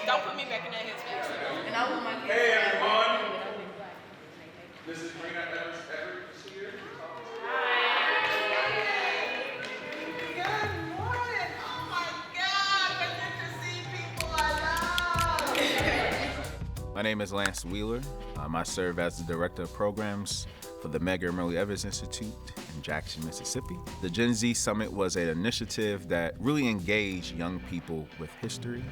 Don't put me back in that headspace. And I want my kids. Hey everyone! This is Reena Evers-Everette here. Good morning. Oh my God, I get to see people I love. My name is Lance Wheeler. I serve as the Director of Programs for the Medgar and Myrlie Evers Institute in Jackson, Mississippi. The Gen Z Summit was an initiative that really engaged young people with history.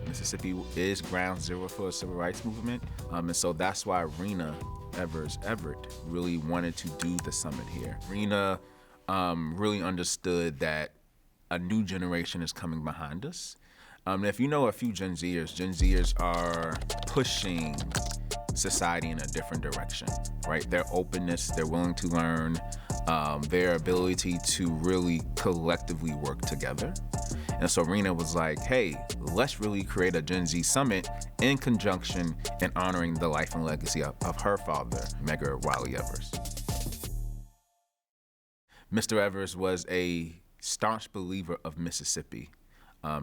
Mississippi is ground zero for the civil rights movement, and so that's why Reena Evers-Everette really wanted to do the summit here. Reena really understood that a new generation is coming behind us. If you know a few Gen Zers are pushing society in a different direction, right? Their openness, their willing to learn, their ability to really collectively work together. And so Reena was like, hey, let's really create a Gen Z summit in conjunction and honoring the life and legacy of her father, Medgar and Myrlie Evers. Mr. Evers was a staunch believer of Mississippi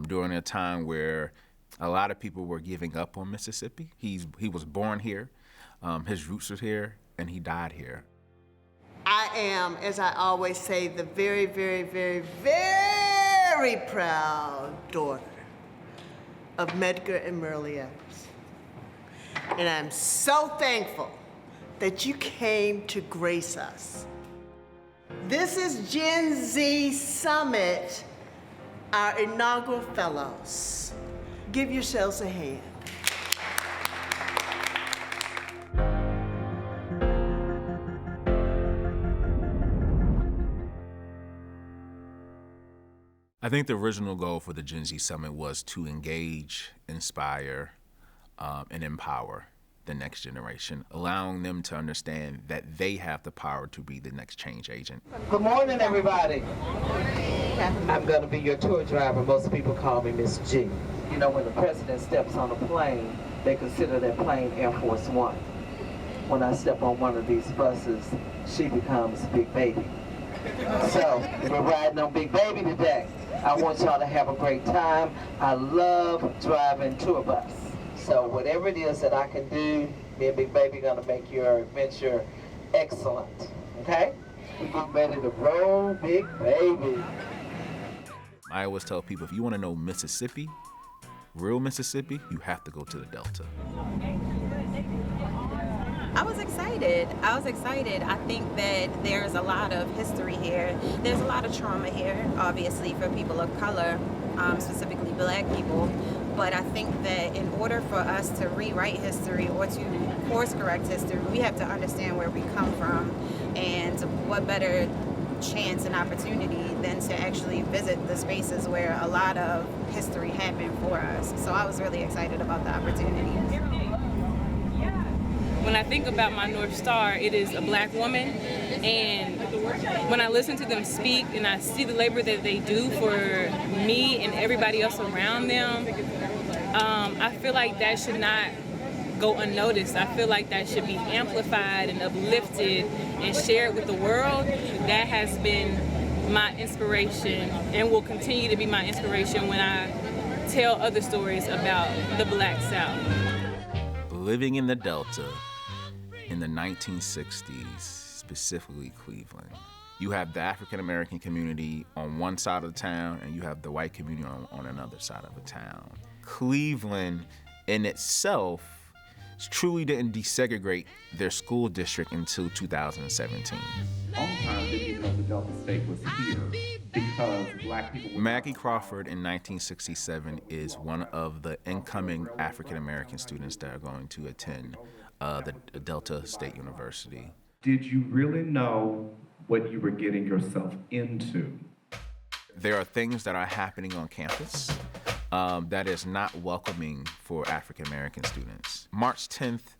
during a time where a lot of people were giving up on Mississippi. He was born here, his roots are here, and he died here. I am, as I always say, the very, very, very, very proud daughter of Medgar and Myrlie Evers. And I'm so thankful that you came to grace us. This is Gen Z Summit, our inaugural fellows. Give yourselves a hand. I think the original goal for the Gen Z Summit was to engage, inspire, and empower the next generation, allowing them to understand that they have the power to be the next change agent. Good morning, everybody. I'm going to be your tour driver. Most people call me Miss G. You know, when the president steps on a plane, they consider that plane Air Force One. When I step on one of these buses, she becomes Big Baby. So, we're riding on Big Baby today. I want y'all to have a great time. I love driving tour bus. So whatever it is that I can do, me and Big Baby gonna make your adventure excellent, okay? We get ready to roll, Big Baby. I always tell people, if you wanna know Mississippi, real Mississippi, you have to go to the Delta. I was excited. I think that there's a lot of history here. There's a lot of trauma here, obviously, for people of color, specifically Black people. But I think that in order for us to rewrite history or to course correct history, we have to understand where we come from, and what better chance and opportunity than to actually visit the spaces where a lot of history happened for us. So I was really excited about the opportunity. When I think about my North Star, it is a Black woman, and when I listen to them speak and I see the labor that they do for me and everybody else around them, I feel like that should not go unnoticed. I feel like that should be amplified and uplifted and shared with the world. That has been my inspiration and will continue to be my inspiration when I tell other stories about the Black South. Living in the Delta in the 1960s, specifically Cleveland, you have the African American community on one side of the town and you have the white community on another side of the town. Cleveland in itself truly didn't desegregate their school district until 2017. Oftentimes didn't even know the Delta State was here because Black people were... Maggie Crawford in 1967 is one of the incoming African American students that are going to attend the Delta State University. Did you really know what you were getting yourself into? There are things that are happening on campus that is not welcoming for African American students. March 10th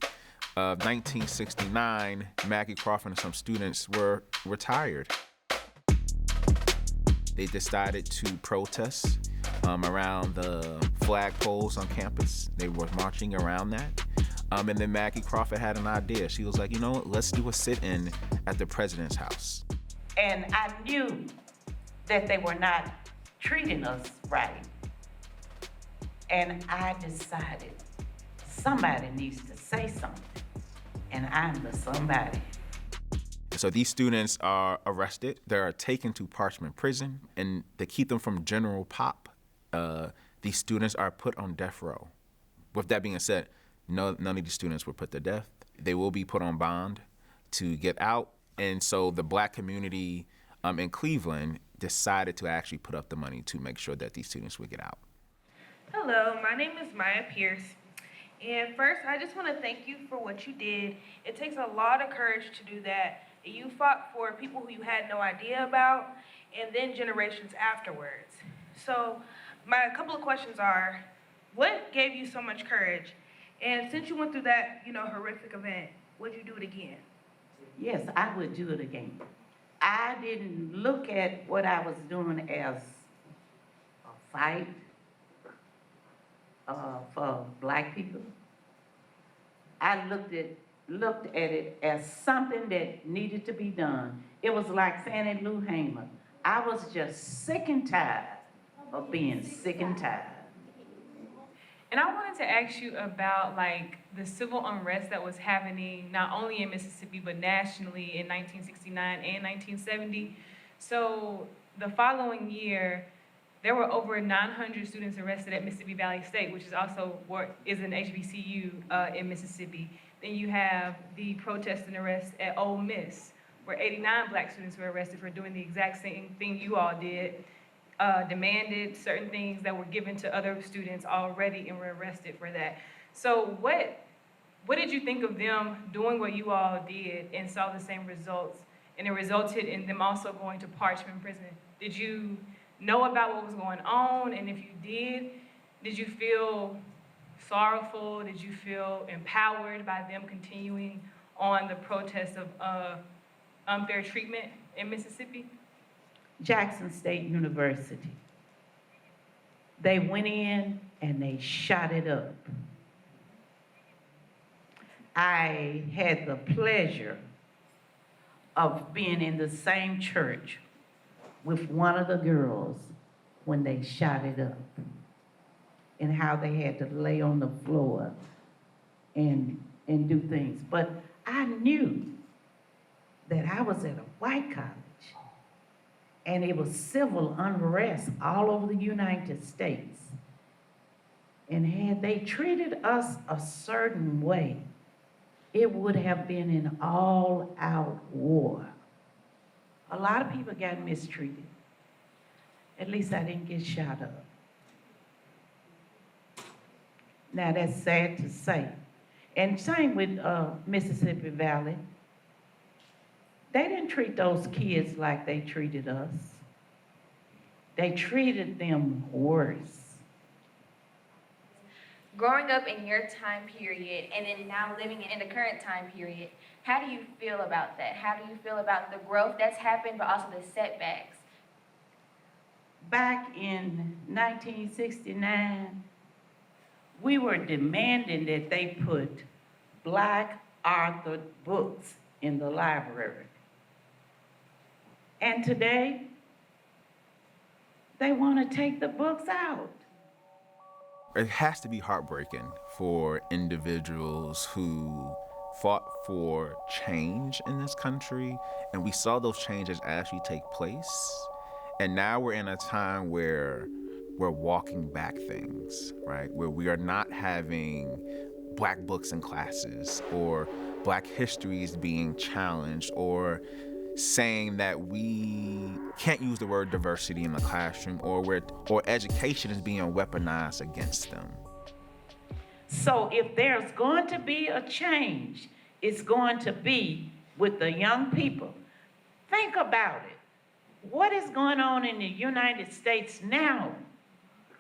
of 1969, Maggie Crawford and some students were retired. They decided to protest around the flagpoles on campus. They were marching around that. And then Maggie Crawford had an idea. She was like, you know what, let's do a sit-in at the president's house. And I knew that they were not treating us right. And I decided somebody needs to say something, and I'm the somebody. So these students are arrested. They're taken to Parchment Prison, and to keep them from general pop, these students are put on death row. With that being said, none of these students were put to death. They will be put on bond to get out. And so the black community in Cleveland decided to actually put up the money to make sure that these students would get out. Hello, my name is Maya Pierce. And first, I just want to thank you for what you did. It takes a lot of courage to do that. You fought for people who you had no idea about, and then generations afterwards. So my couple of questions are, what gave you so much courage? And since you went through that, horrific event, would you do it again? Yes, I would do it again. I didn't look at what I was doing as a fight for black people. I looked at it as something that needed to be done. It was like Fannie Lou Hamer. I was just sick and tired of being sick and tired. And I wanted to ask you about like the civil unrest that was happening not only in Mississippi but nationally in 1969 and 1970. So the following year, there were over 900 students arrested at Mississippi Valley State, which is also is an HBCU in Mississippi. Then you have the protest and arrest at Ole Miss, where 89 black students were arrested for doing the exact same thing you all did. Demanded certain things that were given to other students already and were arrested for that. So what did you think of them doing what you all did and saw the same results, and it resulted in them also going to Parchment Prison? Did you know about what was going on? And if you did you feel sorrowful? Did you feel empowered by them continuing on the protest of unfair treatment in Mississippi? Jackson State University. They went in and they shot it up. I had the pleasure of being in the same church with one of the girls when they shot it up, and how they had to lay on the floor and do things. But I knew that I was at a white college, and it was civil unrest all over the United States. And had they treated us a certain way, it would have been an all-out war. A lot of people got mistreated. At least I didn't get shot up. Now that's sad to say. And same with Mississippi Valley. They didn't treat those kids like they treated us. They treated them worse. Growing up in your time period and then now living in the current time period, how do you feel about that? How do you feel about the growth that's happened, but also the setbacks? Back in 1969, we were demanding that they put black authored books in the library. And today, they want to take the books out. It has to be heartbreaking for individuals who fought for change in this country, and we saw those changes actually take place. And now we're in a time where we're walking back things, right? Where we are not having black books in classes, or black history is being challenged, or saying that we can't use the word diversity in the classroom, or education is being weaponized against them. So if there's going to be a change, it's going to be with the young people. Think about it. What is going on in the United States now?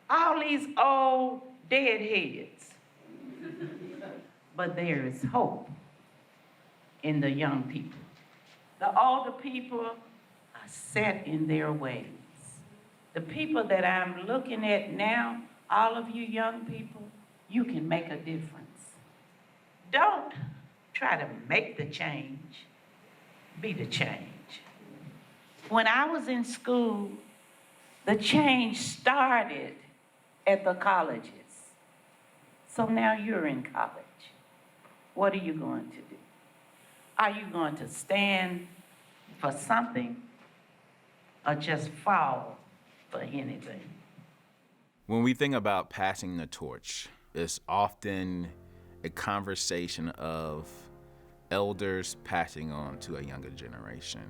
All these old deadheads. But there is hope in the young people. The older people are set in their ways. The people that I'm looking at now, all of you young people, you can make a difference. Don't try to make the change, be the change. When I was in school, the change started at the colleges. So now you're in college. What are you going to do? Are you going to stand for something or just fall for anything? When we think about passing the torch, it's often a conversation of elders passing on to a younger generation.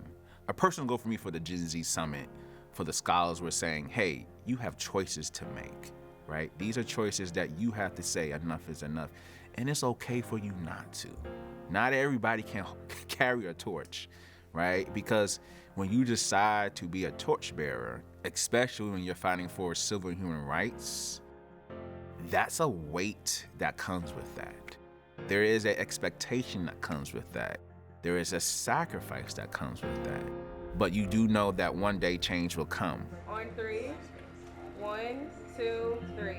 A personal goal for me for the Gen Z Summit, for the scholars, were saying, hey, you have choices to make, right? These are choices that you have to say enough is enough. And it's okay for you not to. Not everybody can carry a torch, right? Because when you decide to be a torchbearer, especially when you're fighting for civil and human rights, that's a weight that comes with that. There is an expectation that comes with that. There is a sacrifice that comes with that. But you do know that one day change will come. On 3. 1, 2, 3.